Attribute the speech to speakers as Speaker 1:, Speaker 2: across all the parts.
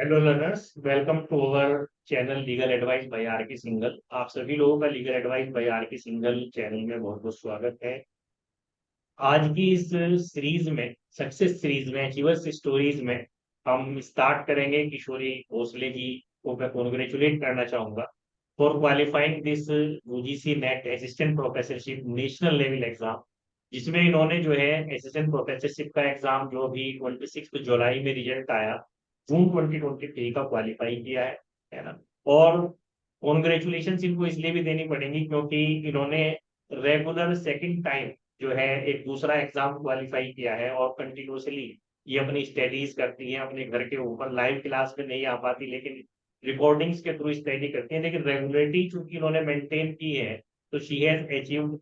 Speaker 1: Hello learners, welcome to our channel legal advice by R K Singhal. आप सभी लोगों का legal advice by R K Singhal channel में बहुत बहुत स्वागत है। आज की इस सीरीज में, सक्सेस सीरीज में, अचीवर्स स्टोरीज में हम स्टार्ट करेंगे। किशोरी भोसले जी को मैं कॉन्ग्रेचुलेट करना चाहूंगा for qualifying this UGC net assistant professorship national level exam, जिसमें इन्होंने जो है असिस्टेंट प्रोफेसरशिप का एग्जाम जो अभी 26 जुलाई में रिजल्ट आया, जून 2023 का क्वालिफाई किया है ना। और कॉन्ग्रेचुलेशन इनको इसलिए भी देनी पड़ेंगी क्योंकि इन्होंने रेगुलर सेकंड टाइम जो है एक दूसरा एग्जाम क्वालिफाई किया है और कंटिन्यूसली ये अपनी स्टडीज करती हैं अपने घर के ऊपर। लाइव क्लास में नहीं आ पाती लेकिन रिकॉर्डिंग्स के थ्रू स्टडी करती हैं, लेकिन रेगुलरिटी चूंकि इन्होंने मेंटेन की है तो she has achieved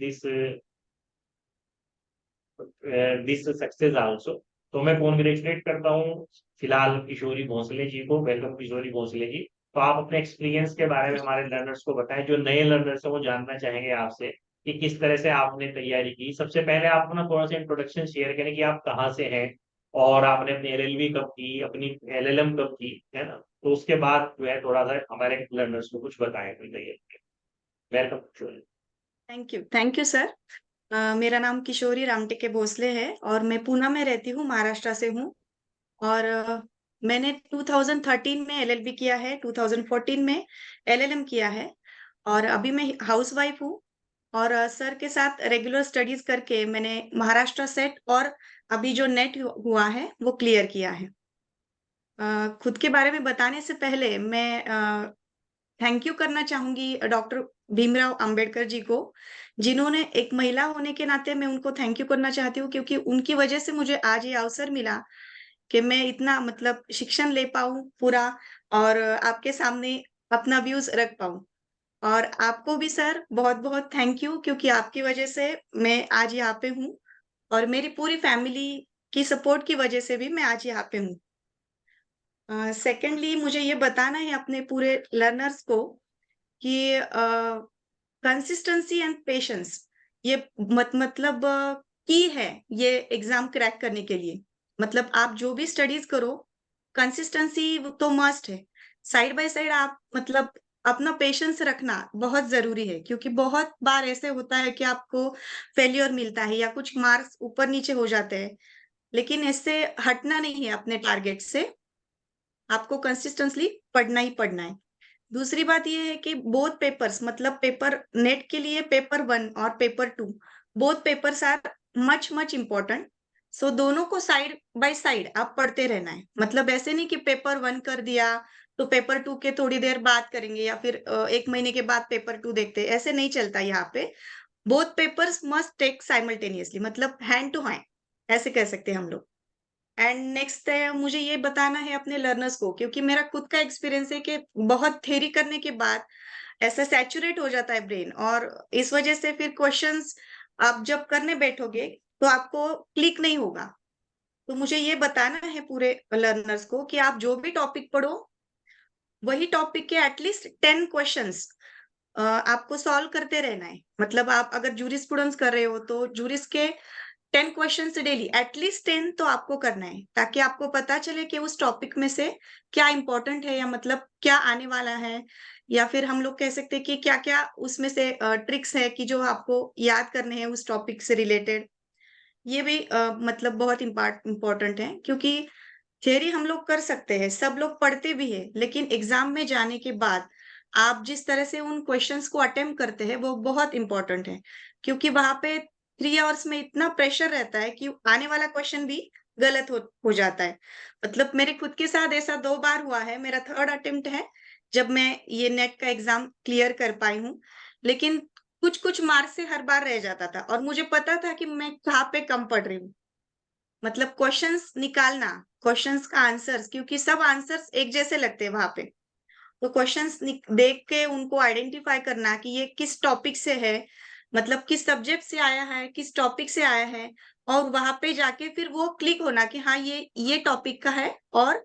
Speaker 1: this success also. तो मैं कॉन्ग्रेचुलेट करता हूँ फिलहाल किशोरी भोसले जी को। वेलकम किशोरी भोसले जी। तो आप अपने एक्सपीरियंस के बारे में हमारे लर्नर्स को बताएं, जो नए लर्नर्स हैं वो जानना चाहेंगे आपसे कि किस तरह से आपने तैयारी की। सबसे पहले आप अपना थोड़ा सा इंट्रोडक्शन शेयर करें कि आप कहाँ से हैं और आपने अपनी एलएलबी कब की, अपनी एलएलएम कब की, है ना। तो उसके बाद जो है थोड़ा सा हमारे लर्नर्स को कुछ बताएं अपनी तैयारी। Welcome Kishori.
Speaker 2: Thank you sir. मेरा नाम किशोरी रामटेके भोसले है और मैं पूना में रहती हूँ, महाराष्ट्र से हूँ। और मैंने 2013 में एलएलबी किया है, 2014 में एलएलएम किया है और अभी मैं हाउस वाइफ हूँ। और सर के साथ रेगुलर स्टडीज करके मैंने महाराष्ट्र सेट और अभी जो नेट हुआ है वो क्लियर किया है। खुद के बारे में बताने से पहले मैं थैंक यू करना चाहूंगी डॉक्टर भीमराव अंबेडकर जी को, जिन्होंने एक महिला होने के नाते मैं उनको थैंक यू करना चाहती हूँ, क्योंकि उनकी वजह से मुझे आज ये अवसर मिला कि मैं इतना मतलब शिक्षण ले पाऊं पूरा और आपके सामने अपना व्यूज रख पाऊं। और आपको भी सर बहुत बहुत थैंक यू, क्योंकि आपकी वजह से मैं आज यहाँ पे हूँ और मेरी पूरी फैमिली की सपोर्ट की वजह से भी मैं आज यहाँ पे हूँ। सेकेंडली मुझे ये बताना है अपने पूरे लर्नर्स को कि कंसिस्टेंसी एंड पेशेंस ये मतलब की है ये एग्जाम क्रैक करने के लिए। मतलब आप जो भी स्टडीज करो, कंसिस्टेंसी तो मस्ट है। साइड बाय साइड आप मतलब अपना पेशेंस रखना बहुत जरूरी है, क्योंकि बहुत बार ऐसे होता है कि आपको फेल्योर मिलता है या कुछ मार्क्स ऊपर नीचे हो जाते हैं, लेकिन इससे हटना नहीं है अपने टारगेट से। आपको कंसिस्टेंटली पढ़ना ही पढ़ना है। दूसरी बात ये है कि बोथ पेपर्स मतलब पेपर नेट के लिए पेपर 1 और paper 2, both papers are much much important. So दोनों को साइड बाय साइड आप पढ़ते रहना है। मतलब ऐसे नहीं कि पेपर 1 कर दिया तो पेपर 2 के थोड़ी देर बाद करेंगे या फिर 1 महीने के बाद पेपर 2 देखते हैं, ऐसे नहीं चलता यहाँ पे। Both papers must take simultaneously, मतलब हैंड टू हैंड ऐसे कह सकते हैं हम लोग। एंड नेक्स्ट है, मुझे ये बताना है अपने लर्नर्स को, क्योंकि मेरा खुद का एक्सपीरियंस है कि बहुत थ्योरी करने के बाद ऐसा सैचुरेट हो जाता है ब्रेन, और इस वजह से फिर क्वेश्चंस आप जब करने बैठोगे तो आपको क्लिक नहीं होगा। तो मुझे ये बताना है पूरे लर्नर्स को कि आप जो भी टॉपिक पढ़ो, वही टॉपिक के एटलीस्ट 10 क्वेश्चंस आपको सॉल्व करते रहना है। मतलब आप अगर जूरिस्प्रूडेंस कर रहे हो तो जूरिस के 10 क्वेश्चंस डेली, एटलीस्ट 10 तो आपको करना है, ताकि आपको पता चले कि उस टॉपिक में से क्या इंपॉर्टेंट है या मतलब क्या आने वाला है। या फिर हम लोग कह सकते हैं कि क्या क्या उसमें से ट्रिक्स है कि जो आपको याद करने हैं उस टॉपिक से रिलेटेड। ये भी मतलब बहुत इम्पोर्टेंट है, क्योंकि थियरी हम लोग कर सकते हैं, सब लोग पढ़ते भी है, लेकिन एग्जाम में जाने के बाद आप जिस तरह से उन क्वेश्चंस को अटेम्प्ट करते हैं वो बहुत इंपॉर्टेंट है। क्योंकि वहां पे 3 आवर्स में इतना प्रेशर रहता है कि आने वाला क्वेश्चन भी गलत हो जाता है। मतलब मेरे खुद के साथ ऐसा 2 बार हुआ है, मेरा थर्ड अटेम्प्ट है जब मैं ये नेट का एग्जाम क्लियर कर पाई हूँ। लेकिन कुछ कुछ मार्क्स से हर बार रह जाता था और मुझे पता था कि मैं कहाँ पे कम पढ़ रही हूँ। मतलब क्वेश्चंस निकालना, क्वेश्चंस का आंसर्स, क्योंकि सब आंसर्स एक जैसे लगते हैं वहां पे। तो क्वेश्चंस देख के उनको आइडेंटिफाई करना कि ये किस टॉपिक से है, मतलब किस सब्जेक्ट से आया है, किस टॉपिक से आया है, और वहां पे जाके फिर वो क्लिक होना कि हाँ ये टॉपिक का है और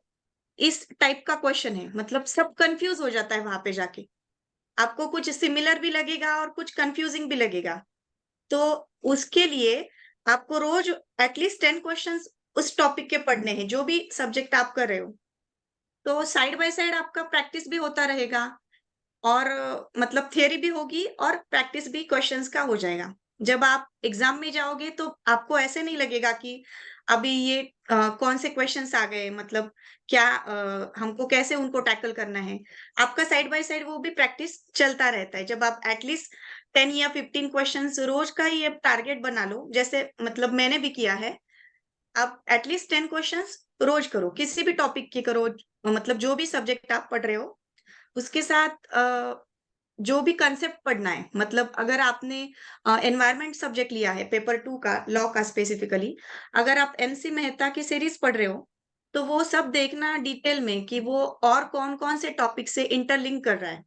Speaker 2: इस टाइप का क्वेश्चन है। मतलब सब कंफ्यूज हो जाता है वहां पे जाके, आपको कुछ सिमिलर भी लगेगा और कुछ कंफ्यूजिंग भी लगेगा। तो उसके लिए आपको रोज एटलीस्ट 10 क्वेश्चंस उस टॉपिक के पढ़ने हैं, जो भी सब्जेक्ट आप कर रहे हो। तो साइड बाय साइड आपका प्रैक्टिस भी होता रहेगा और मतलब थियरी भी होगी और प्रैक्टिस भी क्वेश्चंस का हो जाएगा। जब आप एग्जाम में जाओगे तो आपको ऐसे नहीं लगेगा कि अभी ये कौन से क्वेश्चंस आ गए, मतलब क्या हमको कैसे उनको टैकल करना है। आपका साइड बाय साइड वो भी प्रैक्टिस चलता रहता है। जब आप एटलीस्ट 10 या 15 क्वेश्चंस रोज का ही टारगेट बना लो, जैसे मतलब मैंने भी किया है। आप एटलीस्ट 10 क्वेश्चंस रोज करो, किसी भी टॉपिक की करो, मतलब जो भी सब्जेक्ट आप पढ़ रहे हो उसके साथ जो भी कंसेप्ट पढ़ना है, मतलब अगर आपने एनवायरनमेंट सब्जेक्ट लिया है पेपर 2 का, लॉ का स्पेसिफिकली, अगर आप एमसी मेहता की सीरीज पढ़ रहे हो, तो वो सब देखना डिटेल में कि वो और कौन-कौन से टॉपिक से इंटरलिंक कर रहा है।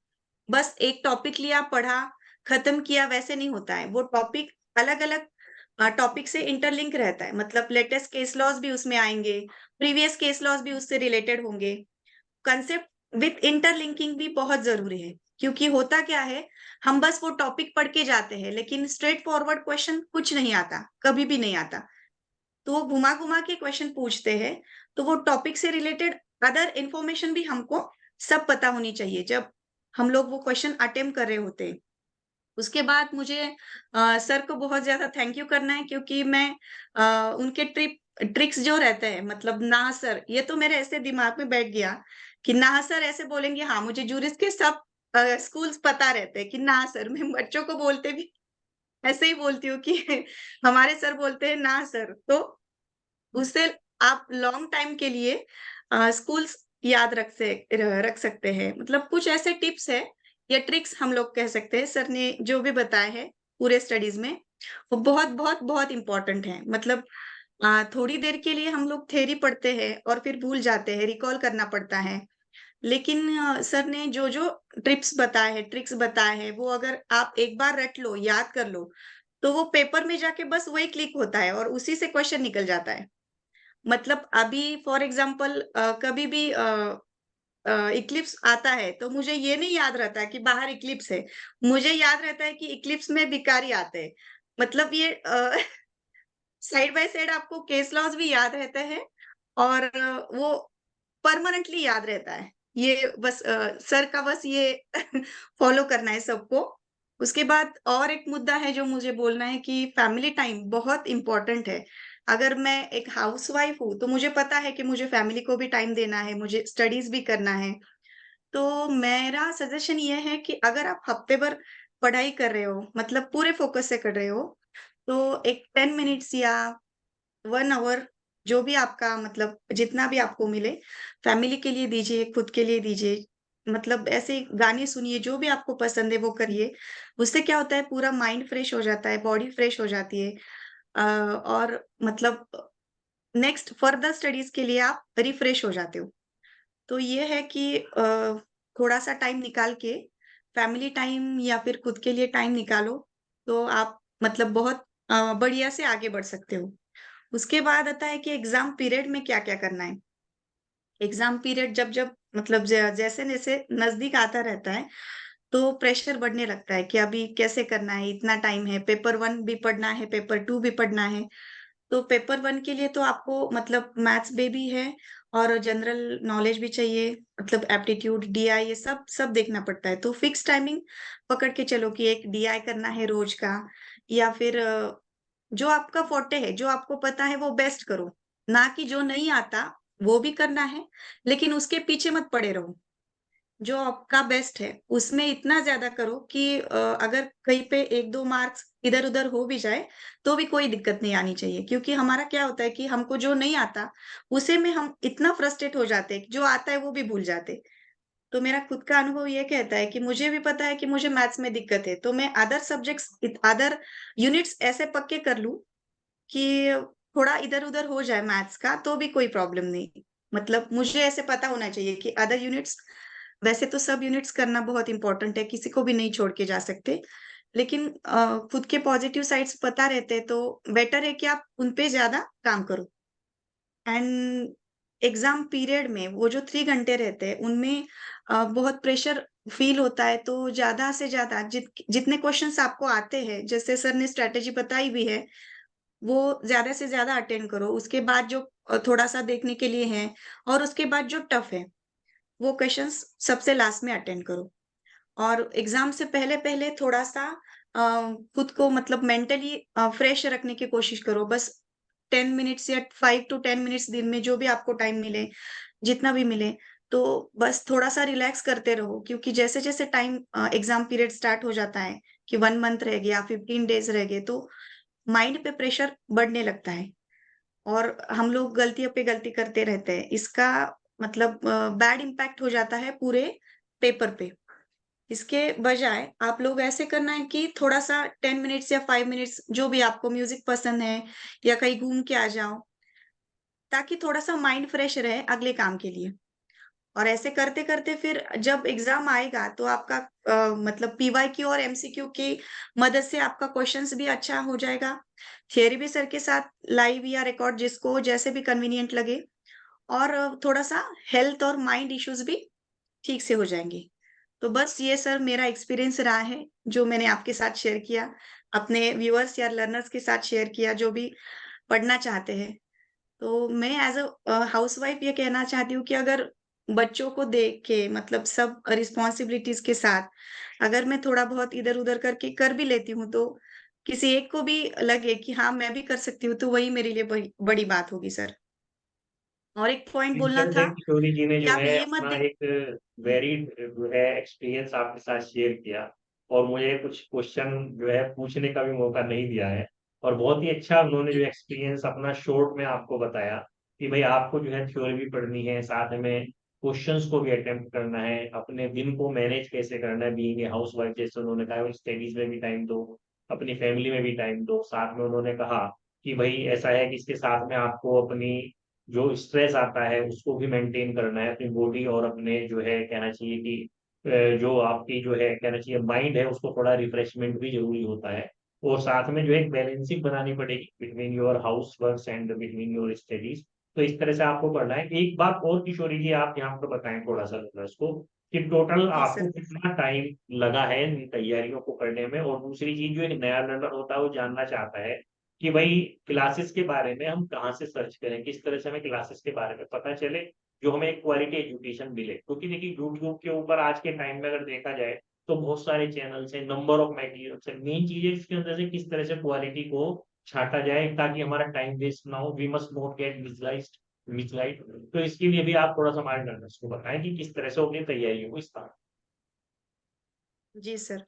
Speaker 2: बस एक टॉपिक लिया, पढ़ा, खत्म किया, वैसे नहीं होता है। वो टॉपिक अलग-अलग टॉपिक से इंटरलिंक रहता है। मतलब लेटेस्ट केस लॉज़ भी उसमें आएँगे, प्रीवियस केस लॉज़ भी उससे रिलेटेड होंगे। कंसेप्ट विथ इंटरलिंकिंग भी बहुत ज़रूरी है, क्योंकि होता क्या है, हम बस वो टॉपिक पढ़ के जाते हैं, लेकिन स्ट्रेट फॉरवर्ड क्वेश्चन कुछ नहीं आता, कभी भी नहीं आता। तो वो घुमा-घुमा के क्वेश्चन पूछते हैं, तो वो टॉपिक से रिलेटेड अदर इन्फॉर्मेशन भी हमको सब पता होनी चाहिए, जब हम लोग वो क्वेश्चन अटेम्प्ट कर रहे होते हैं। उसके बाद मुझे सर को बहुत ज़्यादा थैंक यू करना है, क्योंकि मैं उनके ट्रिक्स जो रहते हैं, मतलब ना सर, ये तो मेरे ऐसे दिमाग में बैठ गया कि ना सर ऐसे बोलेंगे। हाँ, मुझे जूरिस के सब स्कूल्स पता रहते हैं कि ना सर। मैं बच्चों को बोलते भी ऐसे ही बोलती हूँ कि हमारे सर बोलते हैं ना सर, तो उससे आप लॉन्ग टाइम के लिए स्कूल्स याद रख सकते हैं। मतलब कुछ ऐसे टिप्स हैं या ट्रिक्स हम लोग कह सकते हैं, सर ने जो भी बताए हैं पूरे स्टडीज में, वो बहुत बहुत बहुत इम्पोर्टेंट है। मतलब थोड़ी देर के लिए हम लोग थ्योरी पढ़ते हैं और फिर भूल जाते हैं, रिकॉल करना पड़ता है। लेकिन सर ने जो-जो टिप्स बताए हैं, ट्रिक्स बताए हैं, वो अगर आप एक बार रट लो, याद कर लो, तो वो पेपर में जाके बस वही क्लिक होता है और उसी से क्वेश्चन निकल जाता है। मतलब अभी फॉर एग्जांपल कभी भी इक्लिप्स आता है, तो मुझे ये नहीं याद रहता है कि बाहर इक्लिप्स है। मुझे याद रहता है कि इक्लिप्स में भिखारी आते हैं। मतलब ये साइड बाय साइड आपको केस लॉज़ भी याद रहते हैं और वो परमानेंटली याद रहता है। ये बस सर का बस ये फॉलो करना है सबको। उसके बाद और एक मुद्दा है जो मुझे बोलना है कि फैमिली टाइम बहुत इम्पोर्टेंट है। अगर मैं एक हाउसवाइफ हूँ, तो मुझे पता है कि मुझे फैमिली को भी टाइम देना है, मुझे स्टडीज़ भी करना है। तो मेरा सजेशन ये है कि अगर आप हफ्ते भर पढ़ाई कर रहे हो, मतलब पूरे फ़ोकस से कर रहे हो, तो एक 10 मिनट्स या 1 आवर, जो भी आपका मतलब जितना भी आपको मिले, फैमिली के लिए दीजिए, खुद के लिए दीजिए। मतलब ऐसे गाने सुनिए, जो भी आपको पसंद है वो करिए। उससे क्या होता है, पूरा माइंड फ्रेश हो जाता है, बॉडी फ्रेश हो जाती है। और मतलब नेक्स्ट फर्दर स्टडीज़ के लिए आप रिफ्रेश हो जाते हो। तो ये है कि थोड़ा-सा टाइम निकाल के फैमिली टाइम या फिर खुद के लिए टाइम निकालो, तो आप मतलब बहुत बढ़िया से आगे बढ़ सकते हो। उसके बाद आता है कि एग्ज़ाम पीरियड में क्या-क्या करना है। एग्ज़ाम पीरियड जब-जब मतलब जैसे-जैसे नज़दीक आता रहता है, तो प्रेशर बढ़ने लगता है कि अभी कैसे करना है, इतना टाइम है, पेपर 1 भी पढ़ना है, पेपर 2 भी पढ़ना है। तो पेपर 1 के लिए तो आपको मतलब मैथ्स में भी है और जनरल नॉलेज भी चाहिए, मतलब एप्टीट्यूड, डीआई, ये सब सब देखना पड़ता है। तो फिक्स टाइमिंग पकड़ के चलो कि एक डीआई करना है रोज का, या फिर जो आपका फोर्टे है, जो आपको पता है वो बेस्ट करो। ना कि जो नहीं आता वो भी करना है, लेकिन उसके पीछे मत पड़े रहो। जो आपका बेस्ट है, उसमें इतना ज़्यादा करो कि अगर कहीं पे 1-2 मार्क्स इधर-उधर हो भी जाए, तो भी कोई दिक्कत नहीं आनी चाहिए। क्योंकि हमारा क्या होता है कि हमको जो नहीं आता, उसे में हम इतना फ्रस्ट्रेट हो जाते हैं कि जो आता है वो भी भूल जाते। तो मेरा खुद का अनुभव ये कहता है कि मुझे भी पता है कि मुझे मैथ्स में दिक्कत है, तो मैं अदर सब्जेक्ट्स अदर यूनिट्स ऐसे पक्के कर लूँ कि थोड़ा इधर-उधर हो जाए मैथ्स का, तो भी कोई प्रॉब्लम नहीं। मतलब मुझे ऐसे पता होना चाहिए कि अदर यूनिट्स, वैसे तो सब यूनिट्स करना बहुत इम्पोर्टेंट है, किसी को भी नहीं छोड़ के जा सकते। लेकिन खुद के पॉज़िटिव साइड्स पता रहते हैं, तो बेटर है कि आप उन पे ज़्यादा काम करो। एंड एग्ज़ाम पीरियड में वो जो 3 घंटे रहते हैं, उनमें बहुत प्रेशर फ़ील होता है, तो ज़्यादा से ज़्यादा जितने क्वेश्चन्स आपको आते हैं, जैसे सर ने स्ट्रैटेजी बताई भी है, वो ज़्यादा से ज़्यादा अटेंड करो। उसके बाद जो थोड़ा-सा देखने के लिए है, और उसके बाद जो टफ़ है, वो क्वेश्चंस सबसे लास्ट में अटेंड करो। और एग्ज़ाम से पहले-पहले थोड़ा-सा खुद को मतलब मेंटली फ्रेश रखने की कोशिश करो। बस 10 मिनट्स या 5 टू 10 मिनट्स दिन में जो भी आपको टाइम मिले, जितना भी मिले, तो बस थोड़ा-सा रिलैक्स करते रहो, क्योंकि जैसे-जैसे टाइम एग्ज़ाम पीरियड स्टार्ट हो जाता है कि 1 मंथ रह गया, 15 डेज़ रह गए, तो माइंड पे प्रेशर बढ़ने लगता है और हम लोग गलतियों पे गलती करते रहते हैं। इसका मतलब बैड इम्पैक्ट हो जाता है पूरे पेपर पे। इसके बजाय आप लोग ऐसे करना है कि थोड़ा-सा 10 मिनट्स या 5 मिनट्स जो भी आपको म्यूज़िक पसंद है या कहीं घूम के आ जाओ, ताकि थोड़ा-सा माइंड फ्रेश रहे अगले काम के लिए। और ऐसे करते-करते फिर जब एग्ज़ाम आएगा तो आपका मतलब पीवाईक्यू और एमसीक्यू की मदद से आपका क्वेश्चंस भी अच्छा हो जाएगा। थियरी भी सर के साथ लाइव या रिकॉर्ड जिसको जैसे भी कन्वीनिएंट लगे, और थोड़ा-सा हेल्थ और माइंड इश्यूज़ भी ठीक से हो जाएँगे। तो बस ये सर मेरा एक्सपीरियंस रहा है, जो मैंने आपके साथ शेयर किया, अपने व्यूअर्स या लर्नर्स के साथ शेयर किया, जो भी पढ़ना चाहते हैं। तो मैं एज़ हाउसवाइफ़ ये कहना चाहती हूँ कि अगर बच्चों को देख के मतलब सब रिस्पॉन्सिबिलिटीज़ के साथ, अगर मैं थोड़ा बहुत इधर-उधर करके कर भी लेती हूँ, तो किसी एक को भी लगे कि हाँ, मैं भी कर सकती हूँ, तो वही मेरे लिए बड़ी बड़ी बात होगी सर। और एक पॉइंट
Speaker 1: इस
Speaker 2: बोलना
Speaker 1: तरह से
Speaker 2: था
Speaker 1: किशोरी जी ने
Speaker 2: कि
Speaker 1: जो
Speaker 2: आप
Speaker 1: है
Speaker 2: ये मत
Speaker 1: अपना
Speaker 2: देख।
Speaker 1: एक वेरिड जो है एक्सपीरियंस आपके साथ शेयर किया और मुझे कुछ क्वेश्चन जो है पूछने का भी मौका नहीं दिया है और बहुत ही अच्छा उन्होंने जो एक्सपीरियंस अपना शॉर्ट में आपको बताया कि भाई आपको जो है थ्योरी भी पढ़नी है, साथ में क्वेश्चंस को भी अटेम्प्ट करना है, अपने दिन को मैनेज कैसे करना है, बीइंग ए हाउसवाइफ जैसे उन्होंने कहा स्टडीज में भी टाइम दो, अपनी फैमिली में भी टाइम दो। साथ में उन्होंने कहा कि भाई ऐसा है कि इसके साथ में आपको अपनी जो स्ट्रेस आता है उसको भी मेंटेन करना है, अपनी बॉडी और अपने जो है कहना चाहिए कि जो आपकी जो है कहना चाहिए माइंड है उसको थोड़ा रिफ्रेशमेंट भी ज़रूरी होता है। और साथ में जो है एक बैलेंसिंग बनानी पड़ेगी between your house works and between your studies. तो इस तरह से आपको पढ़ना है। एक बात और किशोरी जी आप यहाँ पर बताएँ थोड़ा-सा लिसनर्स को कि टोटल
Speaker 2: जी
Speaker 1: आपको
Speaker 2: सर।
Speaker 1: कितना टाइम लगा है इन तैयारियों को करने में? और दूसरी चीज़ जो एक नया लर्नर होता है वो जानना चाहता है कि भाई क्लासेस के बारे में हम कहाँ से सर्च करें? किस तरह से हमें क्लासेस के बारे में पता चले, जो हमें एक क्वालिटी एजुकेशन मिले? क्योंकि देखिए यूट्यूब के ऊपर आज के टाइम में अगर देखा जाए, तो बहुत सारे चैनल्स हैं, नंबर ऑफ मटेरियल्स हैं। मेन चीज़ है इसके अंदर से किस तरह से क्वालिटी को छाँटा जाए ताकि हमारा टाइम वेस्ट ना हो। We must not get misguide. तो इसके लिए भी आप थोड़ा-सा हमारे लर्नर्स को बताएँ कि किस तरह से वो अपनी तैयारियों को स्टार्ट
Speaker 2: जी सर।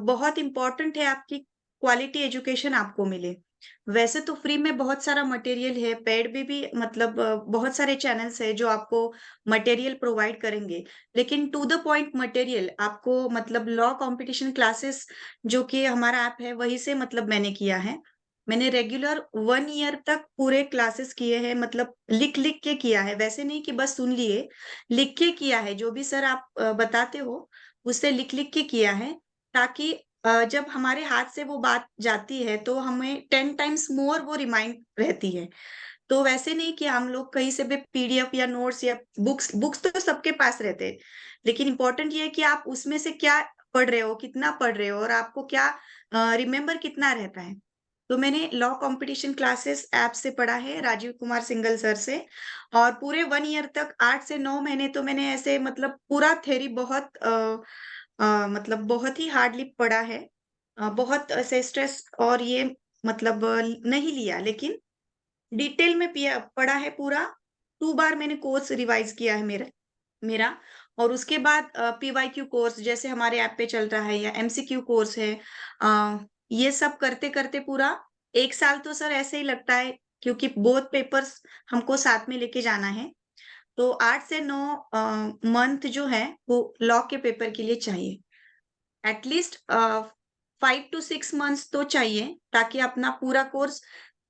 Speaker 2: बहुत इम्पोर्टेंट है आपकी क्वालिटी एजुकेशन आपको मिले। वैसे तो फ्री में बहुत सारा मटेरियल है, पेड में भी मतलब बहुत सारे चैनल्स हैं जो आपको मटेरियल प्रोवाइड करेंगे। लेकिन टू द पॉइंट मटेरियल आपको मतलब लॉ कॉम्पिटिशन क्लासेस जो कि हमारा ऐप है वहीं से मतलब मैंने किया है। मैंने रेगुलर 1 ईयर तक पूरे क्लासेस किए हैं, मतलब लिख-लिख के किया है। वैसे नहीं कि बस सुन लिए, लिख के किया है। जो भी सर आप बताते हो, उससे लिख-लिख के किया है, ताकि जब हमारे हाथ से वो बात जाती है तो हमें 10 टाइम्स मोर वो रिमाइंड रहती है। तो वैसे नहीं कि हम लोग कहीं से भी पीडीएफ या नोट्स या बुक्स बुक्स तो सबके पास रहते हैं। लेकिन इम्पोर्टेंट ये है कि आप उसमें से क्या पढ़ रहे हो, कितना पढ़ रहे हो और आपको क्या रिमेंबर कितना रहता है। तो मैंने लॉ कॉम्पिटिशन क्लासेस ऐप से पढ़ा है, राजीव कुमार सिंघल सर से, और पूरे 1 ईयर तक 8 से 9 महीने तो मैंने ऐसे मतलब पूरा थ्योरी बहुत मतलब बहुत ही हार्डली पढ़ा है। बहुत ऐसे स्ट्रेस और ये मतलब नहीं लिया, लेकिन डिटेल में पिया पढ़ा है पूरा। 2 बार मैंने कोर्स रिवाइज़ किया है मेरा मेरा और उसके बाद पीवाईक्यू कोर्स जैसे हमारे ऐप पे चल रहा है या एमसीक्यू कोर्स है। ये सब करते-करते पूरा 1 साल तो सर ऐसे ही लगता है, क्योंकि बोथ पेपर्स हमको साथ में लेके जाना है। तो 8 से 9 मंथ जो है वो लॉ के पेपर के लिए चाहिए। एट लीस्ट 5 टू 6 मंथ्स तो चाहिए, ताकि अपना पूरा कोर्स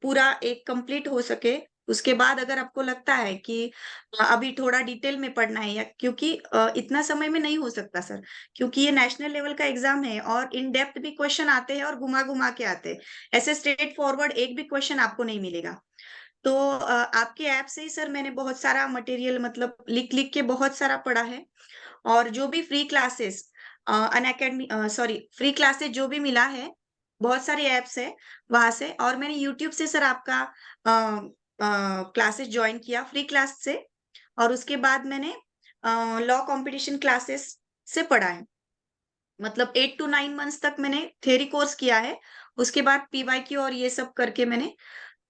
Speaker 2: पूरा एक कंप्लीट हो सके। उसके बाद अगर आपको लगता है कि अभी थोड़ा डिटेल में पढ़ना है, या क्योंकि इतना समय में नहीं हो सकता सर, क्योंकि ये नेशनल लेवल का एग्ज़ाम है और इन डेप्थ भी क्वेश्चन आते हैं और घुमा-घुमा के आते हैं। ऐसे स्ट्रेट फॉरवर्ड एक भी क्वेश्चन आपको नहीं मिलेगा। तो आपके ऐप से ही सर मैंने बहुत सारा मटेरियल मतलब लिख-लिख के बहुत सारा पढ़ा है। और जो भी free classes Unacademy sorry free classes जो भी मिला है, बहुत सारे ऐप्स हैं वहाँ से, और मैंने यूट्यूब से सर आपका क्लासेस जॉइन किया फ्री क्लास से, और उसके बाद मैंने लॉ कंपटीशन क्लासेस से पढ़ा है। मतलब 8 टू 9 मंथ्स तक मैंने थ्योरी कोर्स किया है। उसके बाद पीवाईक्यू और ये सब करके मैंने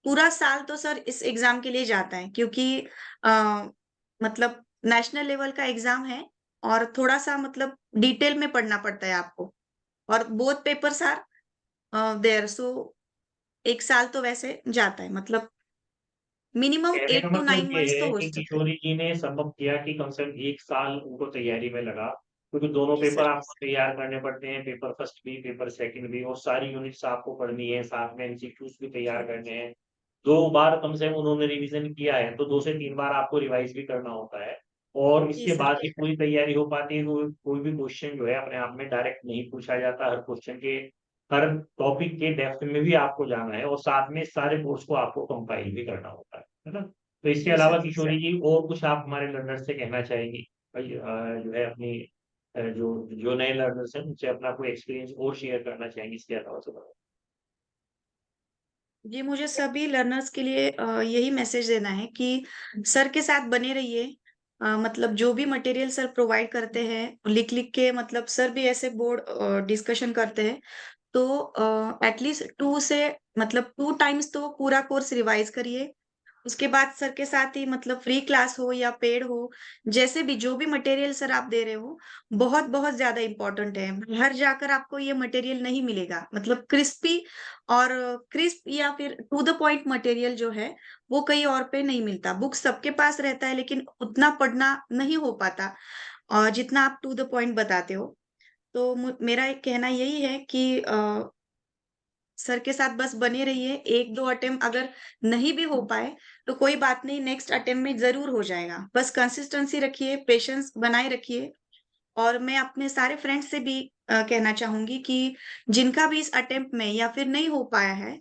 Speaker 2: पूरा साल तो सर इस एग्ज़ाम के लिए जाता है, क्योंकि अ, मतलब नेशनल लेवल का एग्ज़ाम है और थोड़ा-सा मतलब डिटेल में पढ़ना पड़ता है आपको, और बोथ पेपर्स आर देयर, सो 1 साल तो वैसे जाता है, मतलब मिनिमम
Speaker 1: कहने का
Speaker 2: 8 टू
Speaker 1: मतलब
Speaker 2: 9
Speaker 1: ये
Speaker 2: मंथ्स तो
Speaker 1: है
Speaker 2: हो
Speaker 1: कि
Speaker 2: सकते हैं।
Speaker 1: किशोरी जी ने सबक किया कि कम से कम 1 साल उनको तैयारी में लगा, क्योंकि दोनों
Speaker 2: जी
Speaker 1: पेपर
Speaker 2: सर।
Speaker 1: आपको तैयार करने पड़ते हैं, पेपर फर्स्ट भी, पेपर सेकंड भी और सारी यूनिट्स आपको पढ़नी है, साथ में एमसीक्यूज़ भी तैयार करने हैं। 2 बार कम से कम उन्होंने रिवीज़न किया है, तो 2 से 3 बार आपको रिवाइज़ भी करना होता है और
Speaker 2: जी
Speaker 1: इसके
Speaker 2: सर।
Speaker 1: बाद ही पूरी तैयारी हो पाती है, कोई भी क्वेश्चन जो है अपने आप में डायरेक्ट नहीं पूछा जाता, हर क्वेश्चन के हर टॉपिक के डेप्थ में भी आपको जाना है और साथ में सारे बोर्ड्स को आपको कंपाइल भी करना होता है ना? तो इसके
Speaker 2: जी
Speaker 1: अलावा
Speaker 2: सर।
Speaker 1: किशोरी जी और कुछ आप हमारे लर्नर्स से कहना चाहेंगी? भाई जो है अपनी जो जो नए लर्नर्स हैं उनसे अपना कोई एक्सपीरियंस और शेयर करना चाहेंगी इसके अलावा तो?
Speaker 2: जी, मुझे सभी लर्नर्स के लिए यही मैसेज देना है कि सर के साथ बने रहिए। मतलब जो भी मटेरियल सर प्रोवाइड करते हैं, लिख-लिख के, मतलब सर भी ऐसे बोर्ड डिस्कशन करते हैं, तो एटलीस्ट 2 से मतलब 2 टाइम्स तो पूरा कोर्स रिवाइज़ करिए। उसके बाद सर के साथ ही, मतलब फ्री क्लास हो या पेड हो, जैसे भी जो भी मटेरियल सर आप दे रहे हो, बहुत-बहुत ज़्यादा इम्पोर्टेंट है। बाहर जाकर आपको ये मटेरियल नहीं मिलेगा। मतलब क्रिस्पी और क्रिस्प या फिर टू द पॉइंट मटेरियल जो है, वो कहीं और पे नहीं मिलता। बुक सबके पास रहता है, लेकिन उतना पढ़ना नहीं हो पाता जितना आप टू द पॉइंट बताते हो। तो मेरा एक कहना यही है कि सर के साथ बस बने रहिए। 1-2 अटेम्प्ट अगर नहीं भी हो पाए, तो कोई बात नहीं, नेक्स्ट अटेम्प्ट में ज़रूर हो जाएगा। बस कंसिस्टेंसी रखिए, पेशेंस बनाए रखिए। और मैं अपने सारे फ्रेंड्स से भी कहना चाहूँगी कि जिनका भी इस अटेम्प्ट में या फिर नहीं हो पाया है,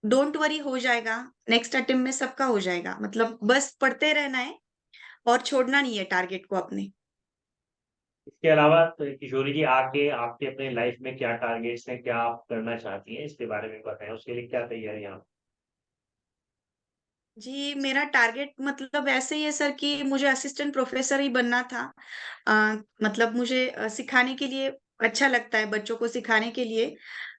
Speaker 2: डोंट वरी, हो जाएगा। नेक्स्ट अटेम्प्ट में सबका हो जाएगा। मतलब बस पढ़ते रहना है और छोड़ना नहीं है टारगेट को अपने।
Speaker 1: इसके अलावा किशोरी जी आगे आपके अपने लाइफ में क्या टारगेट्स हैं, क्या आप करना चाहती हैं? इसके बारे में बताएँ, उसके लिए क्या तैयारियाँ आप
Speaker 2: जी, मेरा टारगेट मतलब ऐसे ही है सर कि मुझे असिस्टेंट प्रोफ़ेसर ही बनना था। अ, मतलब मुझे सिखाने के लिए अच्छा लगता है, बच्चों को सिखाने के लिए।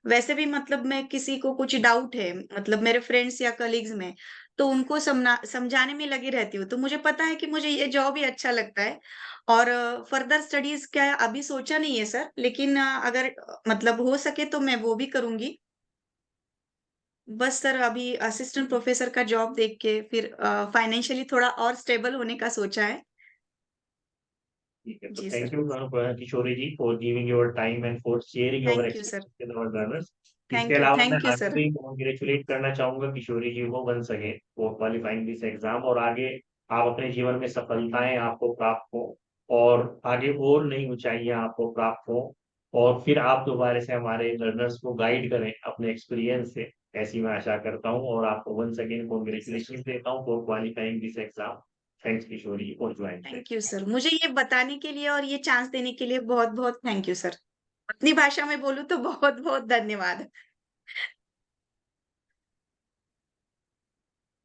Speaker 2: वैसे भी मतलब मैं किसी को कुछ डाउट है, मतलब मेरे फ्रेंड्स या कलीग्स में, तो उनको समझाने में लगी रहती हूँ। तो मुझे पता है कि मुझे ये जॉब ही अच्छा लगता है, और फर्दर स्टडीज़ क्या अभी सोचा नहीं है सर, लेकिन अगर मतलब हो सके तो मैं वो भी करूँगी। बस सर अभी असिस्टेंट प्रोफ़ेसर का जॉब देख के फिर फाइनेंशियली थोड़ा और स्टेबल होने का सोचा है।
Speaker 1: ठीक है, तो
Speaker 2: जी
Speaker 1: thank
Speaker 2: sir.
Speaker 1: You Kishori ji for giving your time and for sharing your
Speaker 2: thank you sir.
Speaker 1: Experience with our learners. इसके अलावा मैं
Speaker 2: थैंक यू
Speaker 1: आपको
Speaker 2: सर।
Speaker 1: भी कांग्रेचुलेट करना चाहूँगा किशोरी जी को once again for qualifying this exam और आगे आप अपने जीवन में सफलताएँ आपको प्राप्त हो और आगे और नई ऊँचाइयाँ आपको प्राप्त हो और फिर आप दोबारा से हमारे लर्नर्स को गाइड करें अपने एक्सपीरियंस से, ऐसी मैं आशा करता हूँ और आपको वंस अगेन
Speaker 2: जी सर।
Speaker 1: कांग्रेचुलेशंस देता हूँ for qualifying this exam. Thanks Kishori for joining.
Speaker 2: Thank you sir. मुझे ये बताने के लिए और ये चांस देने के लिए बहुत-बहुत थैंक यू सर। अपनी भाषा में बोलूँ तो बहुत-बहुत धन्यवाद।